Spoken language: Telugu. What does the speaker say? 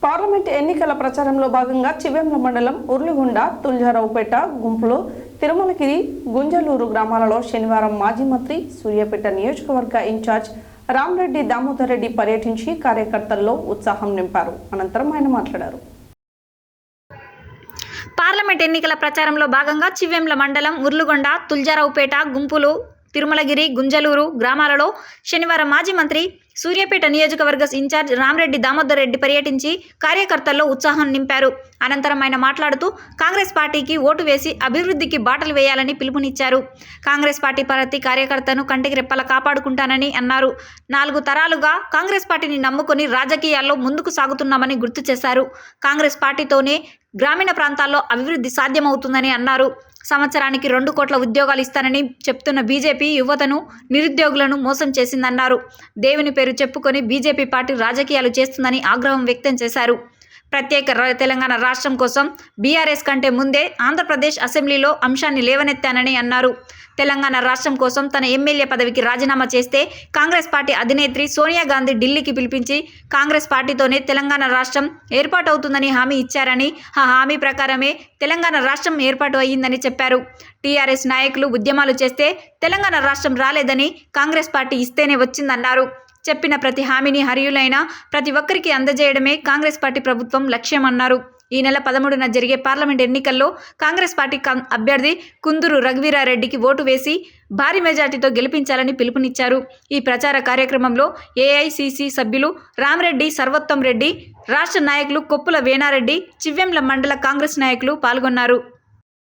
పార్లమెంట్ ఎన్నికల ప్రచారంలో భాగంగా చివ్వేంల మండలం ఉర్లిగొండ తుల్జారావుపేట గుంపులో తిరుమలగిరి గుంజలూరు గ్రామాలలో శనివారం మాజీ మంత్రి సూర్యాపేట నియోజకవర్గ ఇన్ఛార్జ్ రామరెడ్డి దామోదర్ రెడ్డి పర్యటించి కార్యకర్తల్లో ఉత్సాహం నింపారు. అనంతరం ఆయన మాట్లాడారు. పార్లమెంట్ ఎన్నికల ప్రచారంలో భాగంగా చివ్వేంల మండలం ఉర్లిగొండ తుల్జారావుపేట గుంపులు తిరుమలగిరి గుంజలూరు గ్రామాలలో శనివారం మాజీ మంత్రి సూర్యాపేట నియోజకవర్గ ఇన్ఛార్జ్ రామరెడ్డి దామోదర్ రెడ్డి పర్యటించి కార్యకర్తల్లో ఉత్సాహం నింపారు. అనంతరం ఆయన మాట్లాడుతూ కాంగ్రెస్ పార్టీకి ఓటు వేసి అభివృద్ధికి బాటలు వేయాలని పిలుపునిచ్చారు. కాంగ్రెస్ పార్టీ ప్రతి కార్యకర్తను కంటికి రెప్పలా కాపాడుకుంటానని అన్నారు. 4 తరాలుగా కాంగ్రెస్ పార్టీని నమ్ముకొని రాజకీయాల్లో ముందుకు సాగుతున్నామని గుర్తు చేశారు. కాంగ్రెస్ పార్టీతోనే గ్రామీణ ప్రాంతాల్లో అభివృద్ధి సాధ్యమవుతుందని అన్నారు. సంవత్సరానికి 2 కోట్ల ఉద్యోగాలు ఇస్తానని చెప్తున్న బీజేపీ యువతను నిరుద్యోగులను మోసం చేసిందన్నారు. దేవుని పేరు చెప్పుకొని బీజేపీ పార్టీ రాజకీయాలు చేస్తుందని ఆగ్రహం వ్యక్తం చేశారు. ప్రత్యేక తెలంగాణ రాష్ట్రం కోసం బీఆర్ఎస్ కంటే ముందే ఆంధ్రప్రదేశ్ అసెంబ్లీలో అంశాన్ని లేవనెత్తానని అన్నారు. తెలంగాణ రాష్ట్రం కోసం తన ఎమ్మెల్యే పదవికి రాజీనామా చేస్తే కాంగ్రెస్ పార్టీ అధినేత్రి సోనియా గాంధీ ఢిల్లీకి పిలిపించి కాంగ్రెస్ పార్టీతోనే తెలంగాణ రాష్ట్రం ఏర్పాటవుతుందని హామీ ఇచ్చారని, ఆ హామీ ప్రకారమే తెలంగాణ రాష్ట్రం ఏర్పాటు అయ్యిందని చెప్పారు. టీఆర్ఎస్ నాయకులు ఉద్యమాలు చేస్తే తెలంగాణ రాష్ట్రం రాలేదని, కాంగ్రెస్ పార్టీ ఇస్తేనే వచ్చిందన్నారు. చెప్పిన ప్రతి హామీని అర్హులైన ప్రతి ఒక్కరికి అందజేయడమే కాంగ్రెస్ పార్టీ ప్రభుత్వం లక్ష్యమన్నారు. ఈ నెల 13న జరిగే పార్లమెంట్ ఎన్నికల్లో కాంగ్రెస్ పార్టీ అభ్యర్థి కుందూరు రఘువీరారెడ్డికి ఓటు వేసి భారీ మెజార్టీతో గెలిపించాలని పిలుపునిచ్చారు. ఈ ప్రచార కార్యక్రమంలో ఏఐసిసి సభ్యులు రామరెడ్డి సర్వోత్తం రెడ్డి, రాష్ట్ర నాయకులు కొప్పుల వేణారెడ్డి, చివ్వేంల మండల కాంగ్రెస్ నాయకులు పాల్గొన్నారు.